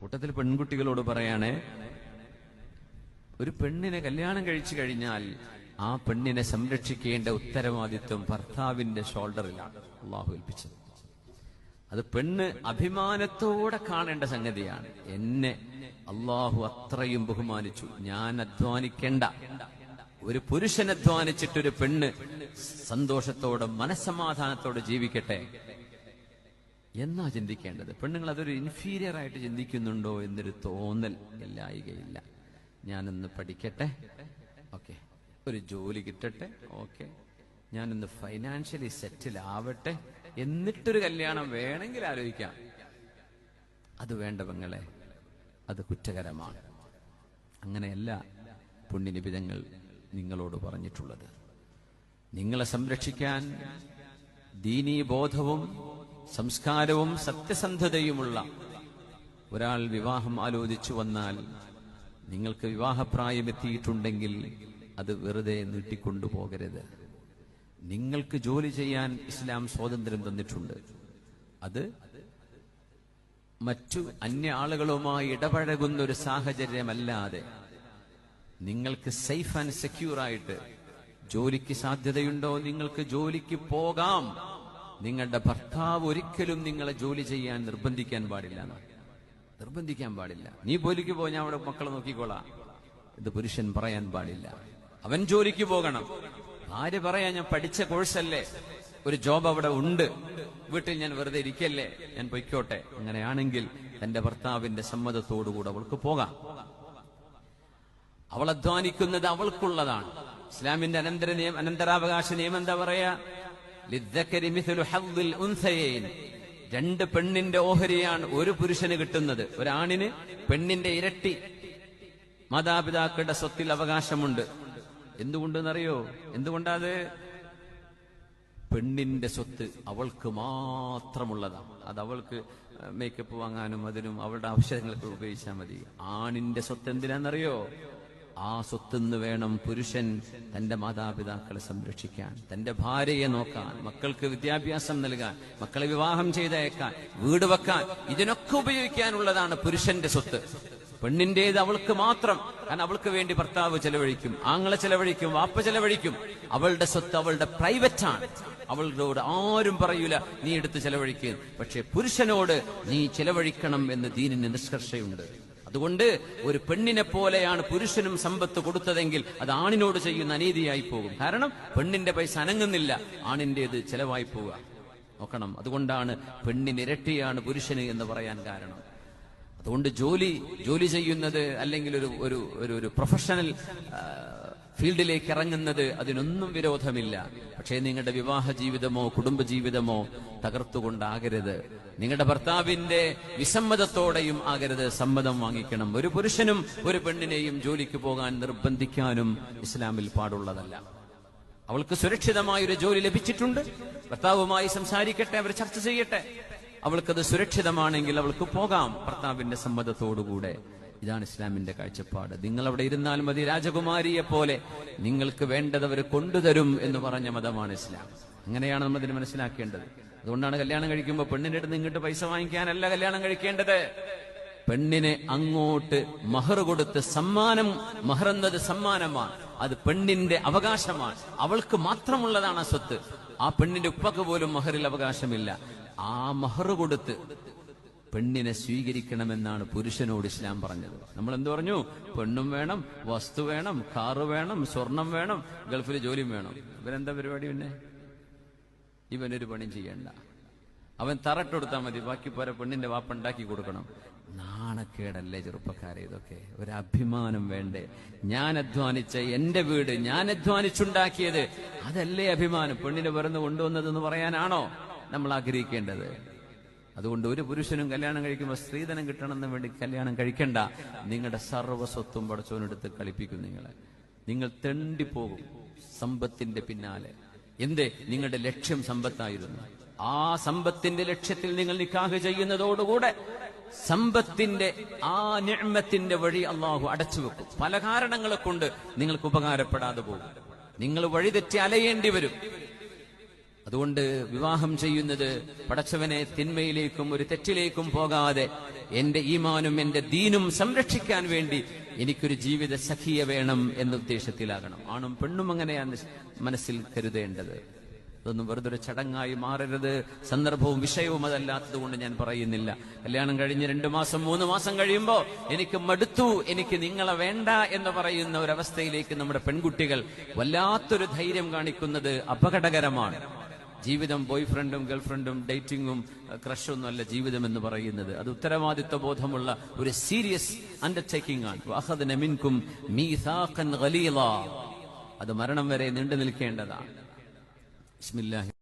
കൂട്ടത്തിൽ പെൺകുട്ടികളോട് പറയാണ്, ഒരു പെണ്ണിനെ കല്യാണം കഴിച്ചു കഴിഞ്ഞാൽ ആ പെണ്ണിനെ സംരക്ഷിക്കേണ്ട ഉത്തരവാദിത്വം ഭർത്താവിന്റെ ഷോൾഡറിലാണ് അള്ളാഹു ഏൽപ്പിച്ചത്. അത് പെണ്ണ് അഭിമാനത്തോടെ കാണേണ്ട സംഗതിയാണ്. എന്നെ അള്ളാഹു അത്രയും ബഹുമാനിച്ചു, ഞാൻ അധ്വാനിക്കേണ്ട. ഒരു പുരുഷൻ അധ്വാനിച്ചിട്ടൊരു പെണ്ണ് സന്തോഷത്തോടെ മനസ്സമാധാനത്തോടെ ജീവിക്കട്ടെ എന്നാ ചിന്തിക്കേണ്ടത്. പെണ്ണുങ്ങൾ അതൊരു ഇൻഫീരിയർ ആയിട്ട് ചിന്തിക്കുന്നുണ്ടോ എന്നൊരു തോന്നൽ ഇല്ലായികയില്ല. ഞാനൊന്ന് പഠിക്കട്ടെ, ഓക്കെ, ഒരു ജോലി കിട്ടട്ടെ, ഓക്കെ, ഞാനൊന്ന് ഫൈനാൻഷ്യലി സെറ്റിൽ ആവട്ടെ, എന്നിട്ടൊരു കല്യാണം വേണമെങ്കിൽ ആലോചിക്കാം. അത് വേണ്ട പെങ്ങളെ, അത് കുറ്റകരമാണ്. അങ്ങനെയല്ല പുണ്യനിബിധങ്ങൾ നിങ്ങളോട് പറഞ്ഞിട്ടുള്ളത്. നിങ്ങളെ സംരക്ഷിക്കാൻ ദീനീ ബോധവും സംസ്കാരവും സത്യസന്ധതയുമുള്ള ഒരാൾ വിവാഹം ആലോചിച്ചു വന്നാൽ, നിങ്ങൾക്ക് വിവാഹപ്രായമെത്തിയിട്ടുണ്ടെങ്കിൽ അത് വെറുതെ നീട്ടിക്കൊണ്ടുപോകരുത്. നിങ്ങൾക്ക് ജോലി ചെയ്യാൻ ഇസ്ലാം സ്വാതന്ത്ര്യം തന്നിട്ടുണ്ട്. അത് മറ്റു അന്യ ആളുകളുമായി ഇടപഴകുന്ന ഒരു സാഹചര്യമല്ലാതെ നിങ്ങൾക്ക് സേഫ് ആൻഡ് സെക്യൂർ ആയിട്ട് ജോലിക്ക് സാധ്യതയുണ്ടോ, നിങ്ങൾക്ക് ജോലിക്ക് പോകാം. നിങ്ങളുടെ ഭർത്താവ് ഒരിക്കലും നിങ്ങളെ ജോലി ചെയ്യാൻ നിർബന്ധിക്കാൻ പാടില്ല. നീ ജോലിക്ക് പോ, ഞാൻ അവിടെ മക്കളെ നോക്കിക്കോളാം, ഇത് പുരുഷൻ പറയാൻ പാടില്ല. അവൻ ജോലിക്ക് പോകണം. ഭാര്യ പറയാ, ഞാൻ പഠിച്ച കോഴ്സല്ലേ, ഒരു ജോബ് അവിടെ ഉണ്ട്, വീട്ടിൽ ഞാൻ വെറുതെ ഇരിക്കല്ലേ, ഞാൻ പൊയ്ക്കോട്ടെ. അങ്ങനെയാണെങ്കിൽ തന്റെ ഭർത്താവിന്റെ സമ്മതത്തോടുകൂടെ അവൾക്ക് പോകാം. അവൾ അധ്വാനിക്കുന്നത് അവൾക്കുള്ളതാണ്. ഇസ്ലാമിന്റെ അനന്തരാവകാശ നിയമം എന്താ പറയാ? ലിദ്ദക്കരി മിസ്ലു ഹദ്ദിൽ ഉൻസയൈൻ. രണ്ട് പെണ്ണിന്റെ ഓഹരിയാണ് ഒരു പുരുഷന് കിട്ടുന്നത്. ഒരാണിന് പെണ്ണിന്റെ ഇരട്ടി മാതാപിതാക്കളുടെ സ്വത്തിൽ അവകാശമുണ്ട്. എന്തുകൊണ്ടെന്നറിയോ? എന്തുകൊണ്ടാത്? പെണ്ണിന്റെ സ്വത്ത് അവൾക്ക് മാത്രമുള്ളതാണ്. അത് അവൾക്ക് മേക്കപ്പ് വാങ്ങാനും അതിനും അവളുടെ ആവശ്യങ്ങൾക്ക് ഉപയോഗിച്ചാൽ മതി. ആണിന്റെ സ്വത്ത് എന്തിനാണെന്നറിയോ? ആ സ്വത്തുനിന്ന് വേണം പുരുഷൻ തന്റെ മാതാപിതാക്കളെ സംരക്ഷിക്കാൻ, തന്റെ ഭാര്യയെ നോക്കാൻ, മക്കൾക്ക് വിദ്യാഭ്യാസം നൽകാൻ, മക്കളെ വിവാഹം ചെയ്തയക്കാൻ, വീട് വെക്കാൻ, ഇതിനൊക്കെ ഉപയോഗിക്കാനുള്ളതാണ് പുരുഷന്റെ സ്വത്ത്. പെണ്ണിന്റേത് അവൾക്ക് മാത്രം. കാരണം അവൾക്ക് വേണ്ടി ഭർത്താവ് ചെലവഴിക്കും, ആങ്ങളെ ചെലവഴിക്കും, വാപ്പ ചെലവഴിക്കും. അവളുടെ സ്വത്ത് അവളുടെ പ്രൈവറ്റാണ്. അവളോട് ആരും പറയൂല നീ എടുത്ത് ചെലവഴിക്കുക. പക്ഷെ പുരുഷനോട് നീ ചെലവഴിക്കണം എന്ന് ദീനിന് നിഷ്കർഷയുണ്ട്. അതുകൊണ്ട് ഒരു പെണ്ണിനെ പോലെയാണ് പുരുഷനും സമ്പത്ത് കൊടുത്തതെങ്കിൽ അത് ആണിനോട് ചെയ്യുന്ന അനീതിയായി പോകും. കാരണം പെണ്ണിന്റെ പൈസ അനങ്ങുന്നില്ല, ആണിന്റേത് ചെലവായി പോവുക. നോക്കണം. അതുകൊണ്ടാണ് പെണ്ണിന് ഇരട്ടിയാണ് പുരുഷന് എന്ന് പറയാൻ കാരണം. അതുകൊണ്ട് ജോലി ചെയ്യുന്നത് അല്ലെങ്കിൽ ഒരു പ്രൊഫഷണൽ ഫീൽഡിലേക്ക് ഇറങ്ങുന്നത് അതിനൊന്നും വിരോധമില്ല. പക്ഷേ നിങ്ങളുടെ വിവാഹ ജീവിതമോ കുടുംബജീവിതമോ തകർത്തുകൊണ്ടാകരുത്. നിങ്ങളുടെ ഭർത്താവിന്റെ വിസമ്മതത്തോടെയും ആകരുത്. സമ്മതം വാങ്ങിക്കണം. ഒരു പുരുഷനും ഒരു പെണ്ണിനെയും ജോലിക്ക് പോകാൻ നിർബന്ധിക്കാനും ഇസ്ലാമിൽ പാടുള്ളതല്ല. അവൾക്ക് സുരക്ഷിതമായൊരു ജോലി ലഭിച്ചിട്ടുണ്ട്, ഭർത്താവുമായി സംസാരിക്കട്ടെ, അവർ ചർച്ച ചെയ്യട്ടെ. അവൾക്കത് സുരക്ഷിതമാണെങ്കിൽ അവൾക്ക് പോകാം ഭർത്താവിന്റെ സമ്മതത്തോടുകൂടെ. ഇതാണ് ഇസ്ലാമിന്റെ കാഴ്ചപ്പാട്. നിങ്ങൾ അവിടെ ഇരുന്നാൽ മതി, രാജകുമാരിയെ പോലെ നിങ്ങൾക്ക് വേണ്ടതവർ കൊണ്ടുതരും എന്ന് പറഞ്ഞ മതമാണ് ഇസ്ലാം. അങ്ങനെയാണ് നമ്മൾ ഇതിന് മനസ്സിലാക്കേണ്ടത്. അതുകൊണ്ടാണ് കല്യാണം കഴിക്കുമ്പോൾ പെണ്ണിന്റെ അടുത്ത് ഇങ്ങോട്ട് പൈസ വാങ്ങിക്കാനല്ല കല്യാണം കഴിക്കേണ്ടത്. പെണ്ണിനെ അങ്ങോട്ട് മഹർ കൊടുത്ത് മഹർ എന്നത് സമ്മാനമാണ്. അത് പെണ്ണിന്റെ അവകാശമാണ്. അവൾക്ക് മാത്രമുള്ളതാണ് ആ സ്വത്ത്. ആ പെണ്ണിന്റെ ഉപ്പക്ക് പോലും മഹറിൽ അവകാശമില്ല. ആ മഹർ കൊടുത്ത് പെണ്ണിനെ സ്വീകരിക്കണമെന്നാണ് പുരുഷനോട് ഇസ്ലാം പറഞ്ഞത്. നമ്മൾ എന്ത് പറഞ്ഞു? പെണ്ണും വേണം, വസ്തു വേണം, കാറ് വേണം, സ്വർണം വേണം, ഗൾഫിൽ ജോലിയും വേണം. ഇവനെന്താ പരിപാടി? പിന്നെ ഇവനൊരു പണിയും ചെയ്യണ്ട, അവൻ തറട്ടെടുത്താൽ മതി, ബാക്കി പോരെ പെണ്ണിന്റെ വാപ്പ ഉണ്ടാക്കി കൊടുക്കണം. നാണക്കേടല്ലേ ചെറുപ്പക്കാരെ ഇതൊക്കെ? ഒരു അഭിമാനം വേണ്ടേ? ഞാൻ അധ്വാനിച്ച എന്റെ വീട് ഞാൻ അധ്വാനിച്ചുണ്ടാക്കിയത്, അതല്ലേ അഭിമാനം? പെണ്ണിനെ വെറുതെ കൊണ്ടുവന്നതെന്ന് പറയാനാണോ നമ്മൾ ആഗ്രഹിക്കേണ്ടത്? അതുകൊണ്ട് ഒരു പുരുഷനും കല്യാണം കഴിക്കുമ്പോൾ സ്ത്രീധനം കിട്ടണമെന്ന് വേണ്ടി കല്യാണം കഴിക്കണ്ട. നിങ്ങളുടെ സർവ്വസ്വത്തും പടച്ചവനെടുത്ത് കളിപ്പിക്കും നിങ്ങളെ. നിങ്ങൾ തെണ്ടിപ്പോകും സമ്പത്തിന്റെ പിന്നാലെ. എന്തേ? നിങ്ങളുടെ ലക്ഷ്യം സമ്പത്തായിരുന്നു. ആ സമ്പത്തിന്റെ ലക്ഷ്യത്തിൽ നിങ്ങൾ നിക്കാഹ് ചെയ്യുന്നതോടുകൂടെ സമ്പത്തിന്റെ ആ നിഅ്മത്തിന്റെ വഴി അള്ളാഹു അടച്ചു വെക്കും. പല കാരണങ്ങളെ കൊണ്ട് നിങ്ങൾക്ക് ഉപകാരപ്പെടാതെ പോകും. നിങ്ങൾ വഴിതെറ്റി അലയേണ്ടി വരും. അതുകൊണ്ട് വിവാഹം ചെയ്യുന്നത് പടച്ചവനെ തിന്മയിലേക്കും ഒരു തെറ്റിലേക്കും പോകാതെ എന്റെ ഈമാനും എന്റെ ദീനും സംരക്ഷിക്കാൻ വേണ്ടി എനിക്കൊരു ജീവിത സഖിയെ വേണം എന്ന ഉദ്ദേശത്തിലാകണം. ആണും പെണ്ണും അങ്ങനെയാണ് മനസ്സിൽ കരുതേണ്ടത്. അതൊന്നും വെറുതെ ഒരു ചടങ്ങായി മാറരുത്. സന്ദർഭവും വിഷയവും അതല്ലാത്തത് കൊണ്ട് ഞാൻ പറയുന്നില്ല. കല്യാണം കഴിഞ്ഞ് 2 മാസം 3 മാസം കഴിയുമ്പോ എനിക്ക് മടുത്തു, എനിക്ക് നിങ്ങളെ വേണ്ട എന്ന് പറയുന്ന ഒരവസ്ഥയിലേക്ക് നമ്മുടെ പെൺകുട്ടികൾ വല്ലാത്തൊരു ധൈര്യം കാണിക്കുന്നത് അപകടകരമാണ്. ജീവിതം ബോയ്ഫ്രണ്ടും ഗേൾഫ്രണ്ടും ഡേറ്റിംഗും ക്രഷൊന്നും അല്ല ജീവിതം എന്ന് പറയുന്നത്. അത് ഉത്തരവാദിത്വ ബോധമുള്ള ഒരു സീരിയസ് അണ്ടർടേക്കിംഗ് ആണ്. വഅഖദ്ന മിൻകും മീസാഖൻ ഗലീള. അത് മരണം വരെ നീണ്ടു നിൽക്കേണ്ടതാണ്. ബിസ്മില്ലാഹി